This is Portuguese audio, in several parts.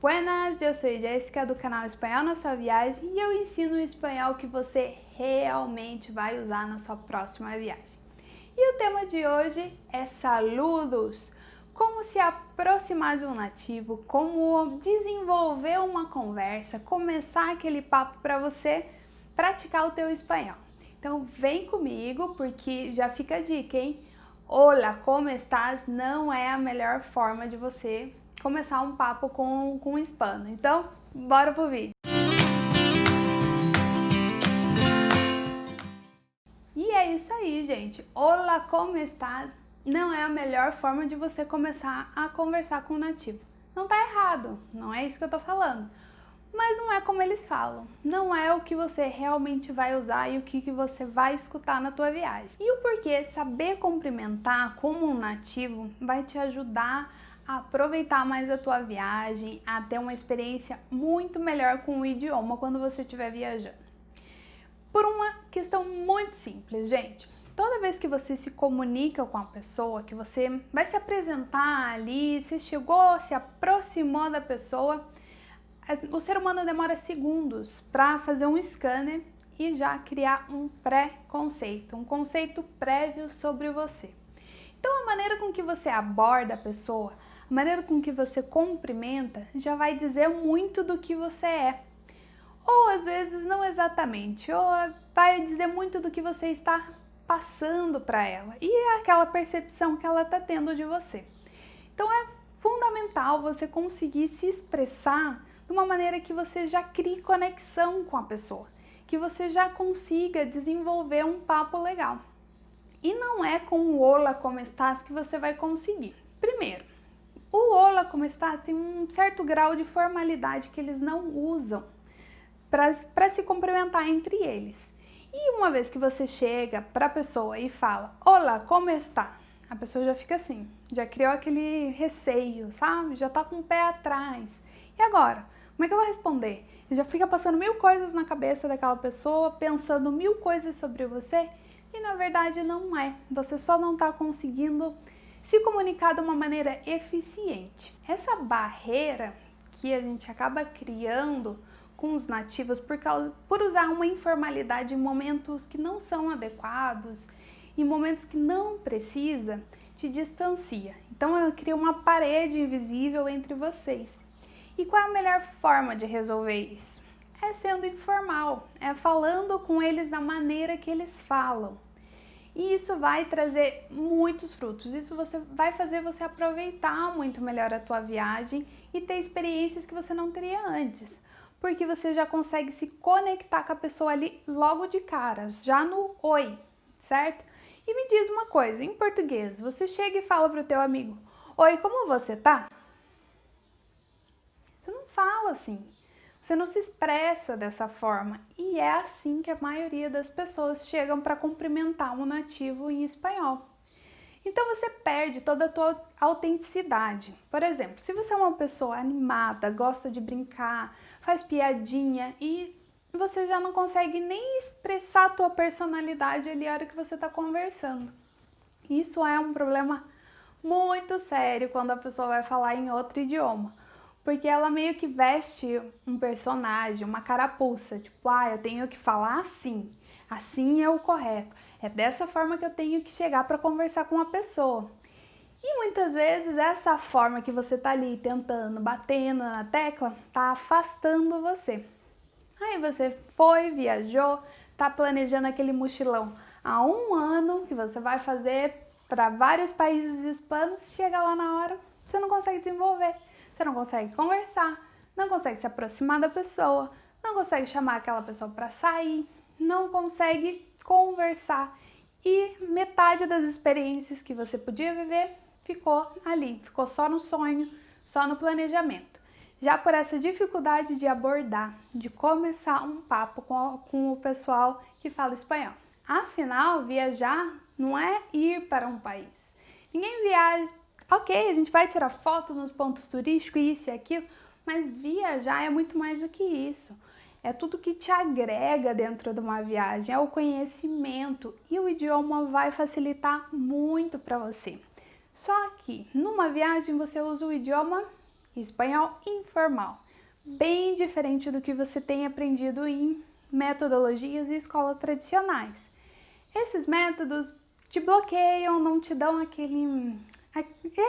Buenas, eu sou Jéssica do canal Espanhol na Sua Viagem e eu ensino o espanhol que você realmente vai usar na sua próxima viagem. E o tema de hoje é saludos, como se aproximar de um nativo, como desenvolver uma conversa, começar aquele papo para você praticar o teu espanhol. Então vem comigo porque já fica a dica, hein? Olá, como estás? Não é a melhor forma de você começar um papo com um hispano. Então, bora pro vídeo. E é isso aí, gente. Olá, como estás? Não é a melhor forma de você começar a conversar com um nativo. Não tá errado, não é isso que eu tô falando. Mas não é como eles falam, não é o que você realmente vai usar e o que você vai escutar na tua viagem. E o porquê saber cumprimentar como um nativo vai te ajudar a aproveitar mais a tua viagem, a ter uma experiência muito melhor com o idioma quando você estiver viajando. Por uma questão muito simples, gente. Toda vez que você se comunica com a pessoa, que você vai se apresentar ali, você chegou, se aproximou da pessoa, o ser humano demora segundos para fazer um scanner e já criar um pré-conceito, um conceito prévio sobre você. Então a maneira com que você aborda a pessoa, a maneira com que você cumprimenta, já vai dizer muito do que você é. Ou às vezes não exatamente, ou vai dizer muito do que você está passando para ela e aquela percepção que ela está tendo de você. Então é fundamental você conseguir se expressar de uma maneira que você já crie conexão com a pessoa, que você já consiga desenvolver um papo legal. E não é com o olá, como estás que você vai conseguir. Primeiro, o olá, como estás tem um certo grau de formalidade que eles não usam para se cumprimentar entre eles. E uma vez que você chega para a pessoa e fala, olá, como está? A pessoa já fica assim, já criou aquele receio, sabe? Já tá com o pé atrás. E agora? Como é que eu vou responder? Já fica passando mil coisas na cabeça daquela pessoa, pensando mil coisas sobre você e na verdade não é. Você só não está conseguindo se comunicar de uma maneira eficiente. Essa barreira que a gente acaba criando com os nativos por usar uma informalidade em momentos que não são adequados, em momentos que não precisa, te distancia. Então eu crio uma parede invisível entre vocês. E qual é a melhor forma de resolver isso? É sendo informal, é falando com eles da maneira que eles falam. E isso vai trazer muitos frutos, isso vai fazer você aproveitar muito melhor a tua viagem e ter experiências que você não teria antes. Porque você já consegue se conectar com a pessoa ali logo de cara, já no oi, certo? E me diz uma coisa, em português, você chega e fala para o teu amigo, oi, como você tá? Você não fala assim, você não se expressa dessa forma. E é assim que a maioria das pessoas chegam para cumprimentar um nativo em espanhol. Então você perde toda a tua autenticidade. Por exemplo, se você é uma pessoa animada, gosta de brincar, faz piadinha e você já não consegue nem expressar a tua personalidade ali na hora que você está conversando. Isso é um problema muito sério quando a pessoa vai falar em outro idioma. Porque ela meio que veste um personagem, uma carapuça. Tipo, eu tenho que falar assim. Assim é o correto. É dessa forma que eu tenho que chegar para conversar com uma pessoa. E muitas vezes essa forma que você tá ali tentando, batendo na tecla, tá afastando você. Aí você foi, viajou, tá planejando aquele mochilão há um ano que você vai fazer para vários países hispanos, chega lá na hora, você não consegue desenvolver, você não consegue conversar, não consegue se aproximar da pessoa, não consegue chamar aquela pessoa para sair, não consegue conversar e metade das experiências que você podia viver ficou ali, ficou só no sonho, só no planejamento. Já por essa dificuldade de abordar, de começar um papo com o pessoal que fala espanhol. Afinal, viajar não é ir para um país. Ninguém viaja, ok, a gente vai tirar fotos nos pontos turísticos, isso e aquilo, mas viajar é muito mais do que isso. É tudo que te agrega dentro de uma viagem, é o conhecimento e o idioma vai facilitar muito para você. Só que numa viagem você usa o idioma espanhol informal, bem diferente do que você tem aprendido em metodologias e escolas tradicionais. Esses métodos te bloqueiam, não te dão aquele... É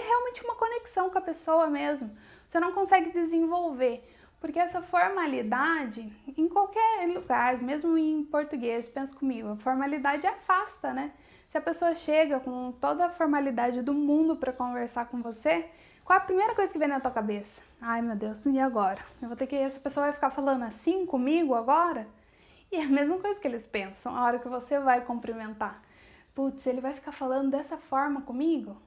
realmente uma conexão com a pessoa mesmo. Você não consegue desenvolver, porque essa formalidade, em qualquer lugar, mesmo em português, pensa comigo, a formalidade afasta, né? Se a pessoa chega com toda a formalidade do mundo para conversar com você, qual é a primeira coisa que vem na tua cabeça? Ai, meu Deus, e agora? Essa pessoa vai ficar falando assim comigo agora? E é a mesma coisa que eles pensam a hora que você vai cumprimentar. Putz, ele vai ficar falando dessa forma comigo?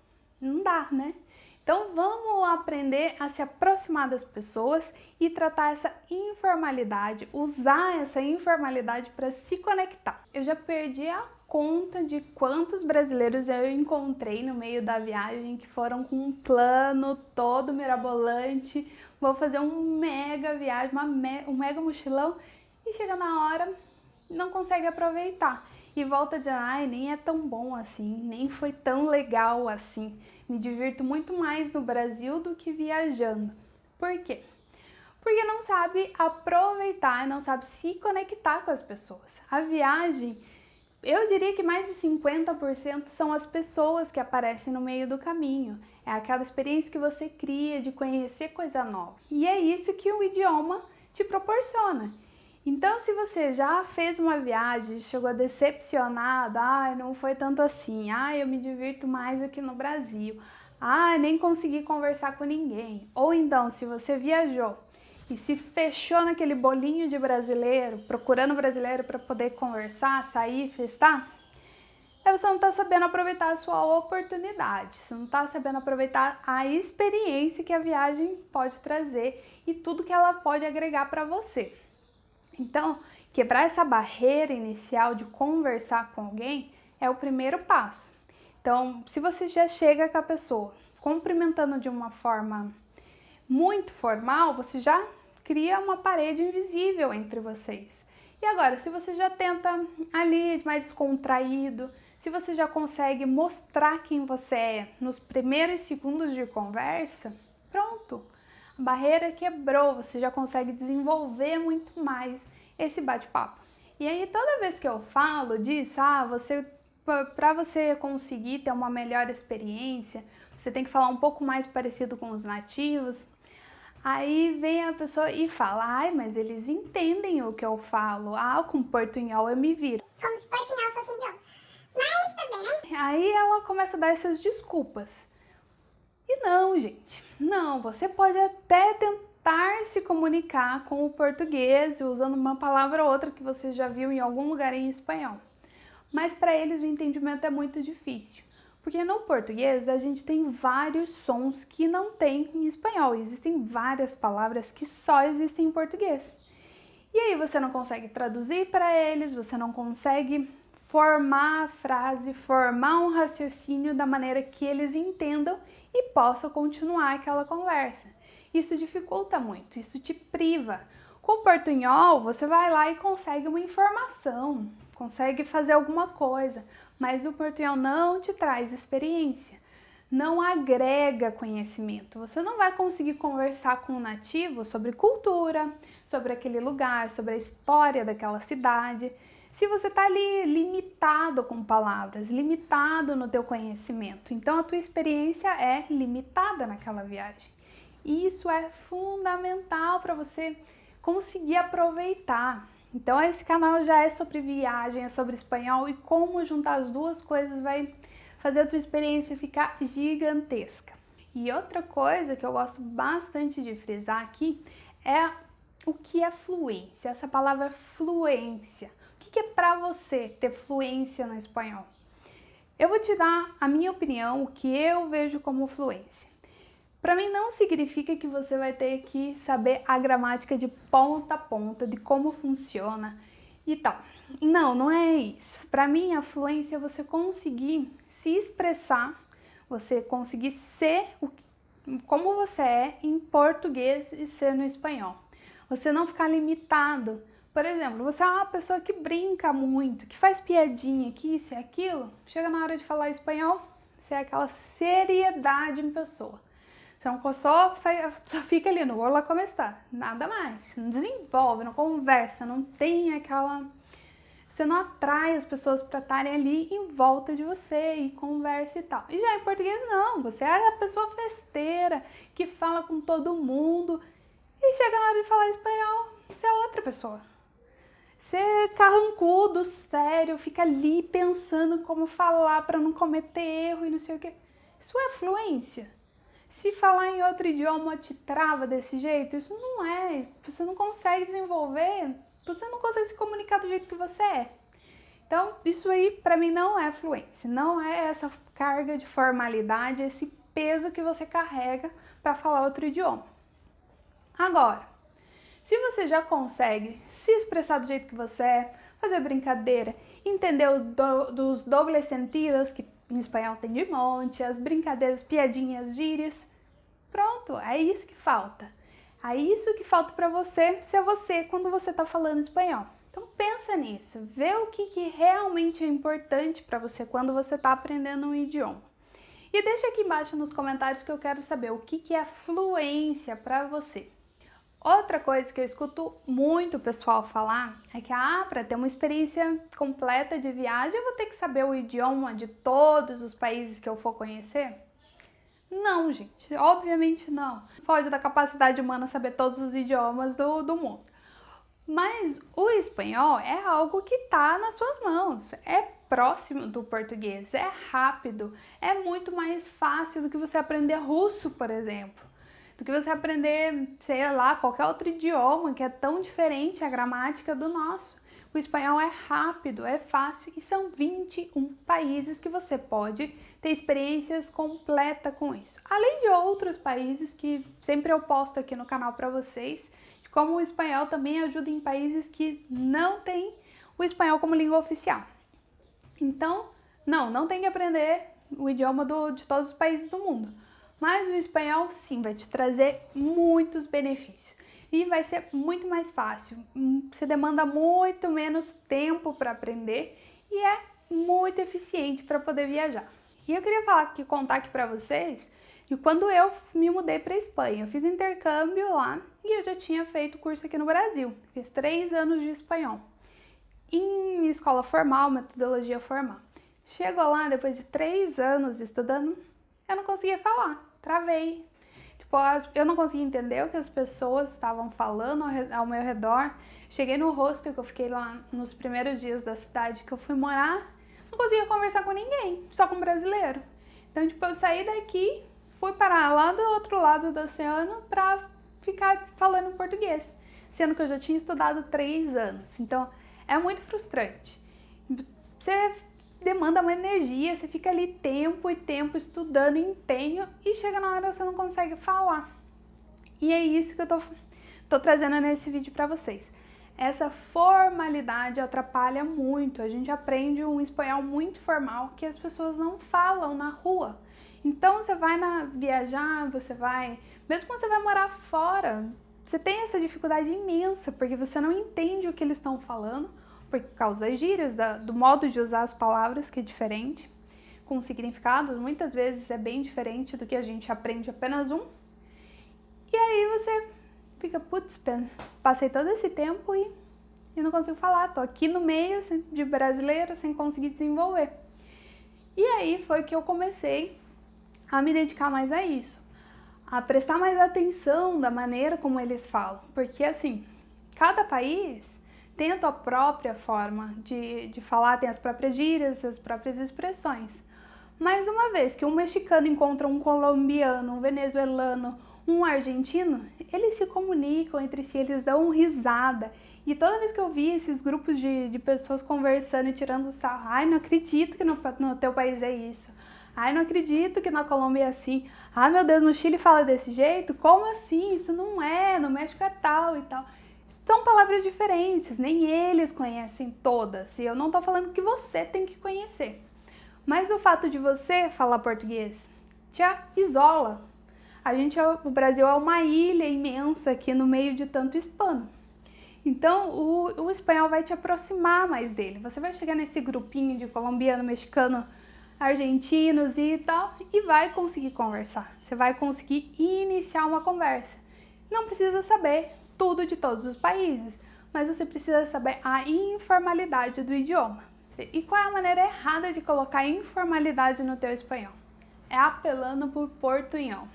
Não dá, né? Então vamos aprender a se aproximar das pessoas e tratar essa informalidade, usar essa informalidade para se conectar. Eu já perdi a conta de quantos brasileiros eu encontrei no meio da viagem que foram com um plano todo mirabolante, vou fazer um mega viagem, um mega mochilão, e chega na hora, não consegue aproveitar. E volta dizendo, ai, nem é tão bom assim, nem foi tão legal assim. Me divirto muito mais no Brasil do que viajando. Por quê? Porque não sabe aproveitar, não sabe se conectar com as pessoas. A viagem, eu diria que mais de 50% são as pessoas que aparecem no meio do caminho. É aquela experiência que você cria de conhecer coisa nova. E é isso que o idioma te proporciona. Então, se você já fez uma viagem, chegou decepcionado, ai, não foi tanto assim, ai, eu me divirto mais aqui no Brasil, ai, nem consegui conversar com ninguém. Ou então, se você viajou e se fechou naquele bolinho de brasileiro, procurando brasileiro para poder conversar, sair, festar, aí você não está sabendo aproveitar a sua oportunidade, você não está sabendo aproveitar a experiência que a viagem pode trazer e tudo que ela pode agregar para você. Então, quebrar essa barreira inicial de conversar com alguém é o primeiro passo. Então, se você já chega com a pessoa cumprimentando de uma forma muito formal, você já cria uma parede invisível entre vocês. E agora, se você já tenta ali mais descontraído, se você já consegue mostrar quem você é nos primeiros segundos de conversa, pronto! A barreira quebrou, você já consegue desenvolver muito mais esse bate-papo. E aí toda vez que eu falo disso, para você conseguir ter uma melhor experiência, você tem que falar um pouco mais parecido com os nativos. Aí vem a pessoa e fala, ai, mas eles entendem o que eu falo, com portunhol eu me viro. Como se portunhol fosse idioma. Mas também, né? Aí ela começa a dar essas desculpas. E não, gente, não, você pode até tentar se comunicar com o português usando uma palavra ou outra que você já viu em algum lugar em espanhol. Mas para eles o entendimento é muito difícil, porque no português a gente tem vários sons que não tem em espanhol, existem várias palavras que só existem em português. E aí você não consegue traduzir para eles, você não consegue formar a frase, formar um raciocínio da maneira que eles entendam e possa continuar aquela conversa. Isso dificulta muito, isso te priva. Com o portunhol, você vai lá e consegue uma informação, consegue fazer alguma coisa, mas o portunhol não te traz experiência, não agrega conhecimento. Você não vai conseguir conversar com um nativo sobre cultura, sobre aquele lugar, sobre a história daquela cidade, se você está ali limitado com palavras, limitado no teu conhecimento. Então a tua experiência é limitada naquela viagem. E isso é fundamental para você conseguir aproveitar. Então esse canal já é sobre viagem, é sobre espanhol, e como juntar as duas coisas vai fazer a tua experiência ficar gigantesca. E outra coisa que eu gosto bastante de frisar aqui é o que é fluência, essa palavra fluência. O que é para você ter fluência no espanhol? Eu vou te dar a minha opinião, o que eu vejo como fluência. Para mim não significa que você vai ter que saber a gramática de ponta a ponta, de como funciona e tal. Não, não é isso. Para mim a fluência é você conseguir se expressar, você conseguir ser como você é em português e ser no espanhol. Você não ficar limitado. Por exemplo, você é uma pessoa que brinca muito, que faz piadinha, que isso e aquilo. Chega na hora de falar espanhol, você é aquela seriedade em pessoa. Você não só fica ali no olá como está, nada mais. Não desenvolve, não conversa, não tem aquela... Você não atrai as pessoas para estarem ali em volta de você e conversa e tal. E já em português não, você é a pessoa festeira que fala com todo mundo e chega na hora de falar espanhol, você é outra pessoa. Você é carrancudo, sério, fica ali pensando como falar para não cometer erro e não sei o que. Isso é fluência. Se falar em outro idioma te trava desse jeito, isso não é. Você não consegue desenvolver, você não consegue se comunicar do jeito que você é. Então, isso aí para mim não é fluência, não é essa carga de formalidade, esse peso que você carrega para falar outro idioma. Agora, se você já consegue se expressar do jeito que você é, fazer brincadeira, entender dos dobles sentidos, que em espanhol tem de monte, as brincadeiras, piadinhas, gírias, pronto, é isso que falta. É isso que falta para você ser você quando você está falando espanhol. Então pensa nisso, vê o que realmente é importante para você quando você está aprendendo um idioma. E deixa aqui embaixo nos comentários que eu quero saber o que é fluência para você. Outra coisa que eu escuto muito o pessoal falar é que para ter uma experiência completa de viagem eu vou ter que saber o idioma de todos os países que eu for conhecer? Não, gente, obviamente não. Foge da capacidade humana saber todos os idiomas do mundo. Mas o espanhol é algo que está nas suas mãos, é próximo do português, é rápido, é muito mais fácil do que você aprender russo, por exemplo. Do que você aprender, sei lá, qualquer outro idioma que é tão diferente a gramática do nosso. O espanhol é rápido, é fácil e são 21 países que você pode ter experiências completas com isso. Além de outros países que sempre eu posto aqui no canal para vocês, de como o espanhol também ajuda em países que não tem o espanhol como língua oficial. Então, não tem que aprender o idioma de todos os países do mundo. Mas o espanhol sim vai te trazer muitos benefícios e vai ser muito mais fácil. Você demanda muito menos tempo para aprender e é muito eficiente para poder viajar. E eu queria contar aqui para vocês de quando eu me mudei para a Espanha. Eu fiz intercâmbio lá e eu já tinha feito curso aqui no Brasil. Fiz 3 anos de espanhol em escola formal, metodologia formal. Chegou lá, depois de 3 anos estudando, eu não conseguia falar, travei. Tipo, eu não conseguia entender o que as pessoas estavam falando ao meu redor. Cheguei no hostel, que eu fiquei lá nos primeiros dias da cidade que eu fui morar, não conseguia conversar com ninguém, só com brasileiro. Então, tipo, eu saí daqui, fui parar lá do outro lado do oceano pra ficar falando português, sendo que eu já tinha estudado 3 anos. Então, é muito frustrante. Você demanda uma energia, você fica ali tempo e tempo estudando, empenho, e chega na hora você não consegue falar. E é isso que eu tô trazendo nesse vídeo para vocês. Essa formalidade atrapalha muito, a gente aprende um espanhol muito formal que as pessoas não falam na rua. Então você vai viajar, mesmo quando você vai morar fora, você tem essa dificuldade imensa, porque você não entende o que eles estão falando, por causa das gírias, do modo de usar as palavras, que é diferente, com significados, muitas vezes é bem diferente do que a gente aprende apenas um. E aí você fica, putz, passei todo esse tempo e não consigo falar, tô aqui no meio de brasileiro sem conseguir desenvolver. E aí foi que eu comecei a me dedicar mais a isso, a prestar mais atenção da maneira como eles falam, porque assim, cada país tem a tua própria forma de falar, tem as próprias gírias, as próprias expressões. Mas uma vez que um mexicano encontra um colombiano, um venezuelano, um argentino, eles se comunicam entre si, eles dão risada. E toda vez que eu vi esses grupos de pessoas conversando e tirando sarro, ai, não acredito que no teu país é isso. Ai, não acredito que na Colômbia é assim. Ai, meu Deus, no Chile fala desse jeito? Como assim? Isso não é, no México é tal e tal. São palavras diferentes, nem eles conhecem todas, e eu não tô falando que você tem que conhecer. Mas o fato de você falar português te isola. O Brasil é uma ilha imensa aqui no meio de tanto hispano. Então o espanhol vai te aproximar mais dele. Você vai chegar nesse grupinho de colombiano, mexicano, argentinos e tal, e vai conseguir conversar. Você vai conseguir iniciar uma conversa. Não precisa saber tudo de todos os países, mas você precisa saber a informalidade do idioma. E qual é a maneira errada de colocar informalidade no teu espanhol? É apelando por portunhol.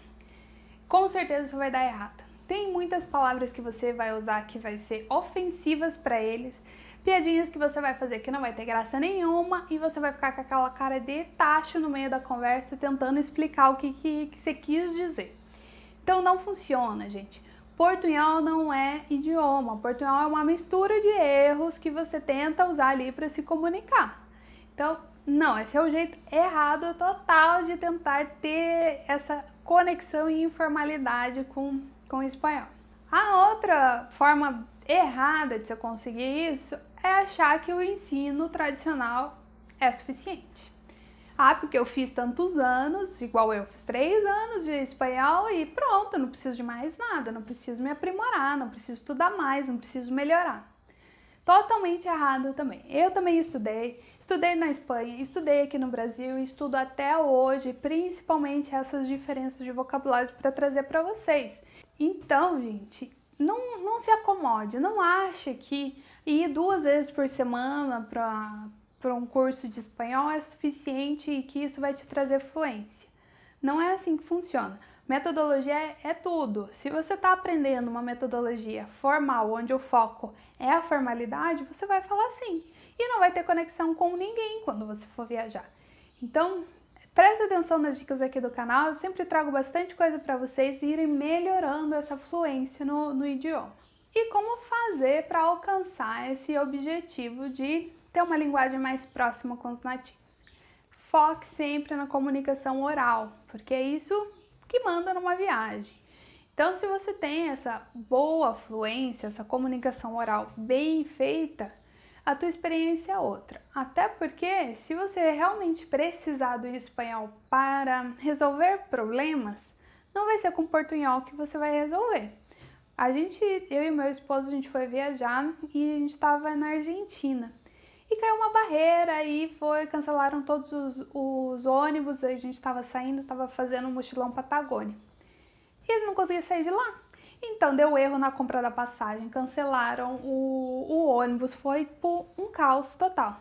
Com certeza isso vai dar errado. Tem muitas palavras que você vai usar que vai ser ofensivas para eles, piadinhas que você vai fazer que não vai ter graça nenhuma e você vai ficar com aquela cara de tacho no meio da conversa tentando explicar o que você quis dizer. Então não funciona, gente. Portunhol não é idioma. Portunhol é uma mistura de erros que você tenta usar ali para se comunicar. Então, não, esse é o jeito errado total de tentar ter essa conexão e informalidade com o espanhol. A outra forma errada de você conseguir isso é achar que o ensino tradicional é suficiente. Ah, porque eu fiz tantos anos, igual eu fiz 3 anos de espanhol e pronto, não preciso de mais nada, não preciso me aprimorar, não preciso estudar mais, não preciso melhorar. Totalmente errado também. Eu também estudei na Espanha, estudei aqui no Brasil e estudo até hoje, principalmente essas diferenças de vocabulário para trazer para vocês. Então, gente, não se acomode, não ache que ir 2 vezes por semana para um curso de espanhol é suficiente e que isso vai te trazer fluência. Não é assim que funciona. Metodologia é tudo. Se você está aprendendo uma metodologia formal, onde o foco é a formalidade, você vai falar assim. E não vai ter conexão com ninguém quando você for viajar. Então, preste atenção nas dicas aqui do canal. Eu sempre trago bastante coisa para vocês irem melhorando essa fluência no idioma. E como fazer para alcançar esse objetivo de ter uma linguagem mais próxima com os nativos. Foque sempre na comunicação oral, porque é isso que manda numa viagem. Então, se você tem essa boa fluência, essa comunicação oral bem feita, a tua experiência é outra. Até porque, se você realmente precisar do espanhol para resolver problemas, não vai ser com portunhol que você vai resolver. Eu e meu esposo, a gente foi viajar e a gente estava na Argentina. E caiu uma barreira e cancelaram todos os ônibus, a gente estava saindo, estava fazendo um mochilão Patagônia. E eles não conseguiam sair de lá. Então deu erro na compra da passagem, cancelaram o ônibus, foi por um caos total.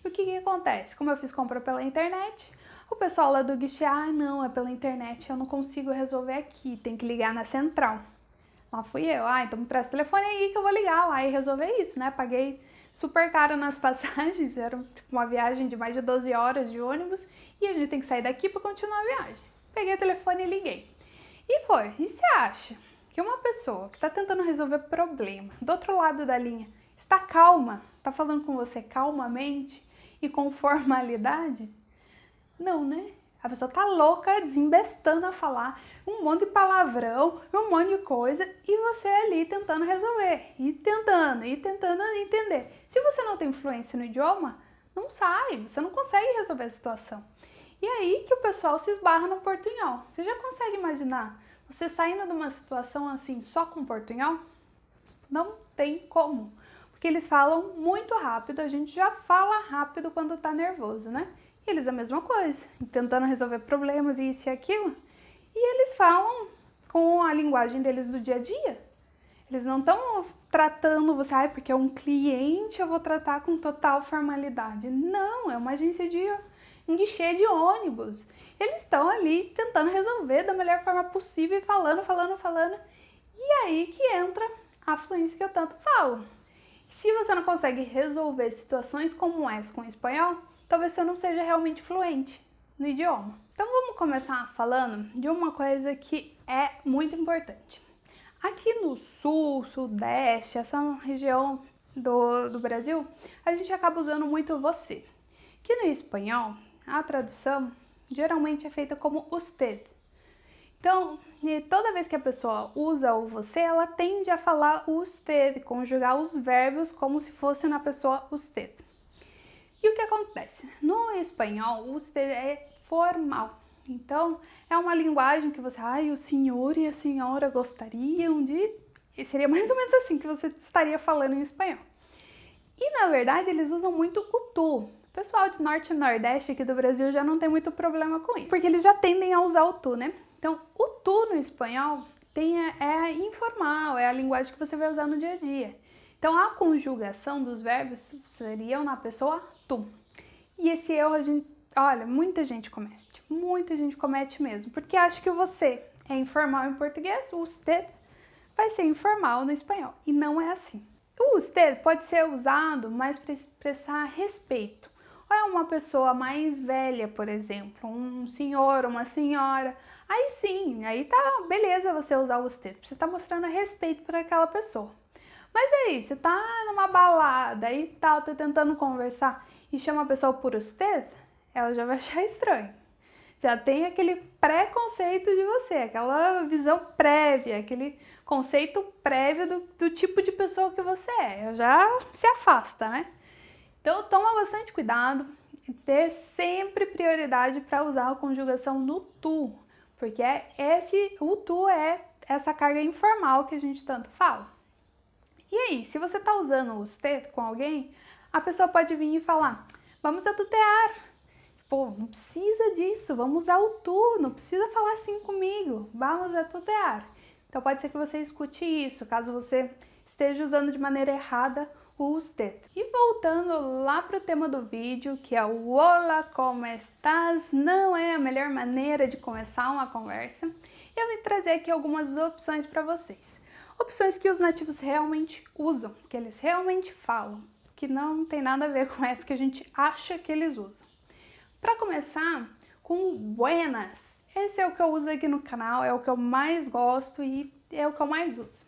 E o que acontece? Como eu fiz compra pela internet, o pessoal lá do guichê, não, é pela internet, eu não consigo resolver aqui, tem que ligar na central. Lá fui eu, então me presta o telefone aí que eu vou ligar lá e resolver isso, né? Paguei super caro nas passagens, era uma viagem de mais de 12 horas de ônibus e a gente tem que sair daqui para continuar a viagem. Peguei o telefone e liguei. E foi. E você acha que uma pessoa que está tentando resolver problema do outro lado da linha está calma, está falando com você calmamente e com formalidade? Não, né? A pessoa tá louca, desembestando a falar um monte de palavrão, um monte de coisa, e você ali tentando resolver, e tentando entender. Se você não tem influência no idioma, não sai, você não consegue resolver a situação. E aí que o pessoal se esbarra no portunhol. Você já consegue imaginar você saindo de uma situação assim só com portunhol? Não tem como, porque eles falam muito rápido, a gente já fala rápido quando tá nervoso, né? E eles a mesma coisa, tentando resolver problemas e isso e aquilo. E eles falam com a linguagem deles do dia a dia. Eles não estão tratando você, porque é um cliente, eu vou tratar com total formalidade. Não, é uma agência um guichê de ônibus. Eles estão ali tentando resolver da melhor forma possível e falando. E aí que entra a fluência que eu tanto falo. Se você não consegue resolver situações como essa com o espanhol, talvez você não seja realmente fluente no idioma. Então vamos começar falando de uma coisa que é muito importante. Aqui no sul, sudeste, essa região do Brasil, a gente acaba usando muito você. Que no espanhol, a tradução geralmente é feita como usted. Então, toda vez que a pessoa usa o você, ela tende a falar usted, conjugar os verbos como se fosse na pessoa usted. E o que acontece? No espanhol, o usted é formal. Então, é uma linguagem que você... o senhor e a senhora gostariam de... E seria mais ou menos assim que você estaria falando em espanhol. E, na verdade, eles usam muito o tu. O pessoal de Norte e Nordeste aqui do Brasil já não tem muito problema com isso, porque eles já tendem a usar o tu, né? Então, o tu no espanhol é informal, é a linguagem que você vai usar no dia a dia. Então, a conjugação dos verbos seriam na pessoa tu. E esse erro, olha, muita gente comete mesmo, porque acha que o você é informal em português, o usted vai ser informal no espanhol, e não é assim. O usted pode ser usado mais para expressar respeito. Ou é uma pessoa mais velha, por exemplo, um senhor, uma senhora. Aí sim, aí tá beleza você usar o usted, você tá mostrando respeito por aquela pessoa. Mas aí, você tá numa balada e tal, tá tentando conversar e chama a pessoa por usted, ela já vai achar estranho. Já tem aquele preconceito de você, aquela visão prévia, aquele conceito prévio do tipo de pessoa que você é. Já se afasta, né? Então, toma bastante cuidado e dê sempre prioridade para usar a conjugação no tu, porque o tu é essa carga informal que a gente tanto fala. E aí, se você está usando o usted com alguém, a pessoa pode vir e falar, vamos atutear. Pô, não precisa disso, vamos usar o tu, não precisa falar assim comigo, vamos atutear. Então pode ser que você escute isso, caso você esteja usando de maneira errada o usted. E voltando lá para o tema do vídeo, que é o Hola, como estás? Não é a melhor maneira de começar uma conversa. Eu vim trazer aqui algumas opções para vocês. Opções que os nativos realmente usam, que eles realmente falam, que não tem nada a ver com essa que a gente acha que eles usam. Para começar, com o buenas. Esse é o que eu uso aqui no canal, é o que eu mais gosto e é o que eu mais uso.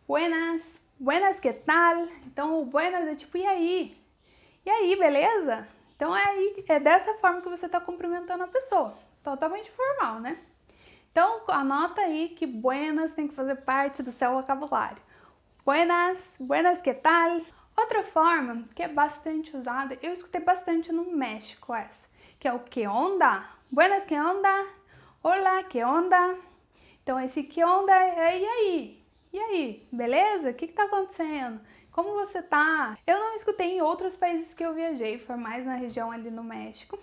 Buenas, buenas, que tal? Então, o buenas é tipo, e aí? E aí, beleza? Então, é dessa forma que você está cumprimentando a pessoa. Totalmente formal, né? Então, anota aí que buenas tem que fazer parte do seu vocabulário. Buenas, buenas, que tal? Outra forma que é bastante usada, eu escutei bastante no México essa, que é o que onda? Buenas, que onda? Olá, que onda? Então, esse que onda é e aí? E aí, beleza? O que tá acontecendo? Como você tá? Eu não escutei em outros países que eu viajei, foi mais na região ali no México.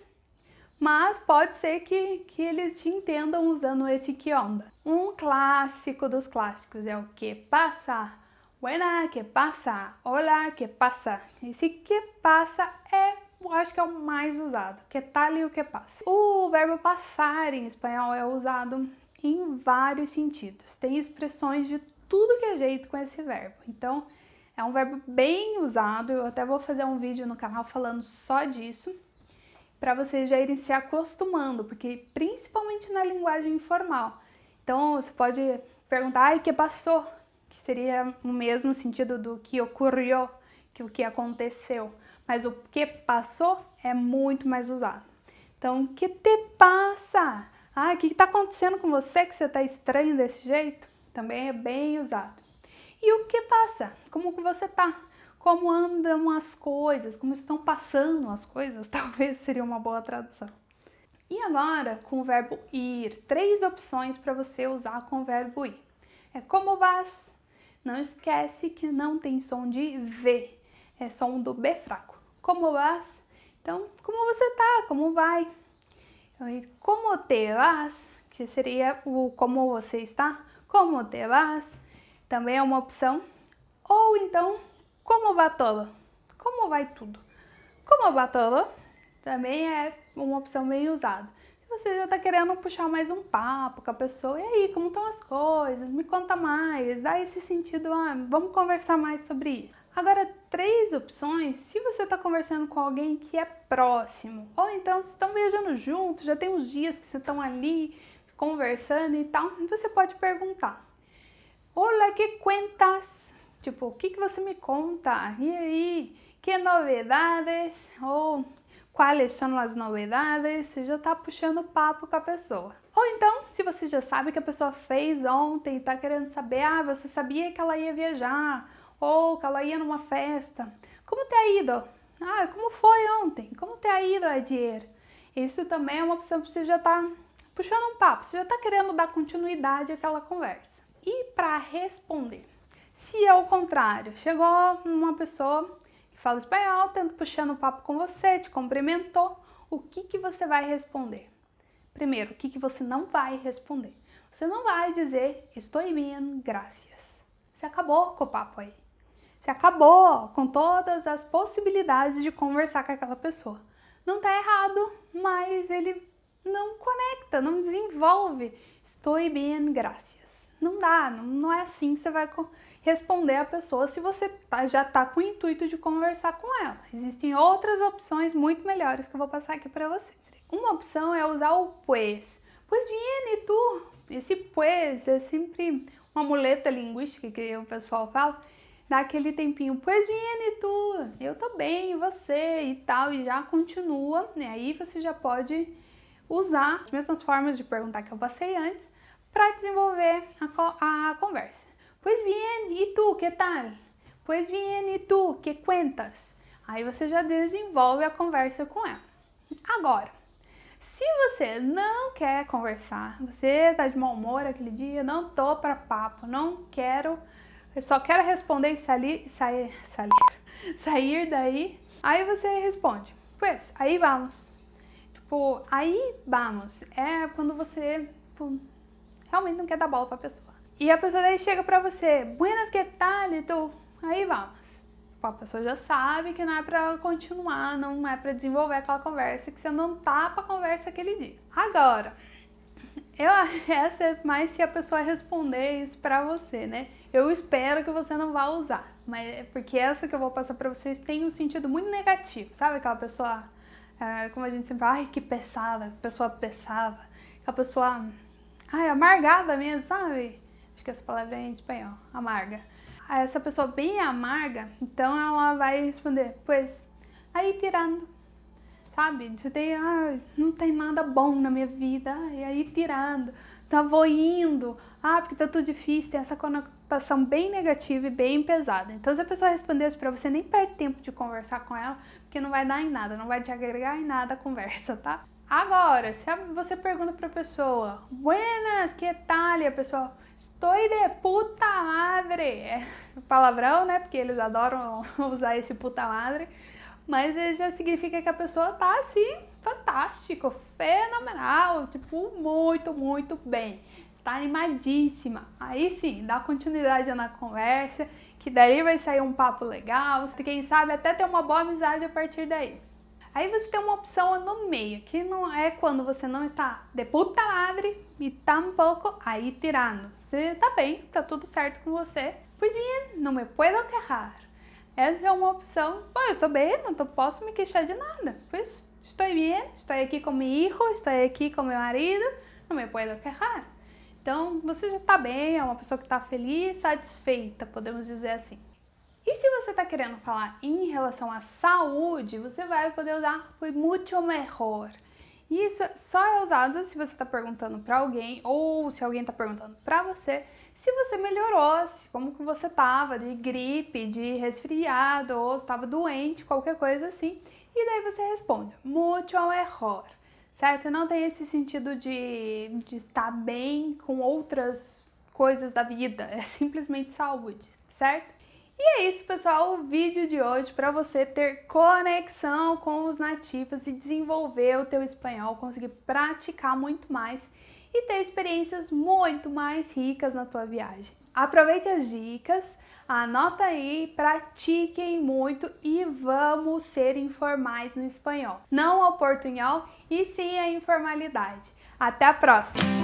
Mas pode ser que eles te entendam usando esse que onda. Um clássico dos clássicos é o que passa. Buena, que passa. Hola, que passa. Esse que passa eu acho que é o mais usado. Que tal e o que passa. O verbo passar em espanhol é usado em vários sentidos. Tem expressões de tudo que é jeito com esse verbo. Então, é um verbo bem usado. Eu até vou fazer um vídeo no canal falando só disso, para vocês já irem se acostumando, porque principalmente na linguagem informal. Então, você pode perguntar, ai, que passou? Que seria o mesmo sentido do que ocorreu, que o que aconteceu. Mas o que passou é muito mais usado. Então, que te passa? Ah, o que está acontecendo com você que você está estranho desse jeito? Também é bem usado. E o que passa? Como que você está? Como andam as coisas, como estão passando as coisas, talvez seria uma boa tradução. E agora, com o verbo ir, 3 opções para você usar com o verbo ir. É como vas? Não esquece que não tem som de V, é som do B fraco. Como vas? Então, como você tá? Como vai? E como te vas? Que seria o como você está? Como te vas? Também é uma opção. Ou então, como va todo? Como vai tudo? Como va todo? Também é uma opção bem usada. Se você já está querendo puxar mais um papo com a pessoa, e aí, como estão as coisas? Me conta mais, dá esse sentido, vamos conversar mais sobre isso. Agora, 3 opções, se você está conversando com alguém que é próximo, ou então vocês estão viajando juntos, já tem uns dias que vocês estão ali conversando e tal, você pode perguntar, Hola, que cuentas? Tipo, o que você me conta? E aí, que novidades? Ou quais são as novidades? Você já tá puxando papo com a pessoa. Ou então, se você já sabe que a pessoa fez ontem e tá querendo saber, você sabia que ela ia viajar, ou que ela ia numa festa. Como te ha ido? Como foi ontem? Como te ha ido ayer? Isso também é uma opção para você já tá puxando um papo, você já tá querendo dar continuidade àquela conversa. E para responder, se é o contrário, chegou uma pessoa e fala espanhol, tenta puxando o papo com você, te cumprimentou, o que você vai responder? Primeiro, o que você não vai responder? Você não vai dizer, estou bem, gracias. Você acabou com o papo aí. Você acabou com todas as possibilidades de conversar com aquela pessoa. Não tá errado, mas ele não conecta, não desenvolve. Estou bem, gracias. Não dá, não é assim que você vai responder a pessoa se você já tá com o intuito de conversar com ela. Existem outras opções muito melhores que eu vou passar aqui para vocês. Uma opção é usar o pues. Pues bien, e tu? Esse pues é sempre uma muleta linguística que o pessoal fala. Dá aquele tempinho, pues bien, e tu? Eu tô bem, e você? E tal, e já continua. E aí você já pode usar as mesmas formas de perguntar que eu passei antes para desenvolver a conversa. Pues bien, e tu? Que tal? Pues bien, e tu? Que cuentas? Aí você já desenvolve a conversa com ela. Agora, se você não quer conversar, você tá de mau humor aquele dia, não tô para papo, não quero, eu só quero responder e sair daí, aí você responde, pues, aí vamos. Tipo, aí vamos, é quando você realmente não quer dar bola pra pessoa. E a pessoa daí chega pra você, buenas, que tal? E tu, aí vamos. A pessoa já sabe que não é pra continuar, não é pra desenvolver aquela conversa, que você não tá pra conversa aquele dia. Agora, essa é mais se a pessoa responder isso pra você, né? Eu espero que você não vá usar, mas porque essa que eu vou passar pra vocês tem um sentido muito negativo, sabe? Aquela pessoa, como a gente sempre fala, ai, que pesada, pessoa pesada, aquela pessoa, ai, amargada mesmo, sabe? Acho que essa palavra é em espanhol, amarga. Essa pessoa bem amarga, então ela vai responder, pois, aí tirando, sabe? Você tem, não tem nada bom na minha vida, e aí tirando, vou indo, porque tá tudo difícil, tem essa conotação bem negativa e bem pesada. Então se a pessoa responder isso pra você, nem perde tempo de conversar com ela, porque não vai dar em nada, não vai te agregar em nada a conversa, tá? Agora, se você pergunta pra pessoa, buenas, que tal? E a pessoa, estou de puta madre. É palavrão, né? Porque eles adoram usar esse puta madre. Mas já significa que a pessoa tá assim, fantástico, fenomenal, tipo, muito, muito bem. Tá animadíssima. Aí sim, dá continuidade na conversa, que daí vai sair um papo legal. Quem sabe até ter uma boa amizade a partir daí. Aí você tem uma opção no meio, que não é quando você não está de puta madre e tampouco aí tirando. Você tá bem, tá tudo certo com você. Pues bien, não me puedo quejar. Essa é uma opção, eu tô bem, não posso me queixar de nada. Pues estou bem, estou aqui com meu filho, estou aqui com meu marido, não me puedo quejar. Então você já tá bem, é uma pessoa que tá feliz, satisfeita, podemos dizer assim. E se você está querendo falar em relação à saúde, você vai poder usar foi muito melhor. Isso só é usado se você está perguntando para alguém ou se alguém está perguntando para você se você melhorou, como que você estava de gripe, de resfriado ou estava doente, qualquer coisa assim. E daí você responde muito melhor, certo? Não tem esse sentido de estar bem com outras coisas da vida, é simplesmente saúde, certo? E é isso, pessoal, o vídeo de hoje para você ter conexão com os nativos e desenvolver o teu espanhol, conseguir praticar muito mais e ter experiências muito mais ricas na tua viagem. Aproveite as dicas, anota aí, pratiquem muito e vamos ser informais no espanhol. Não ao portunhol e sim à informalidade. Até a próxima!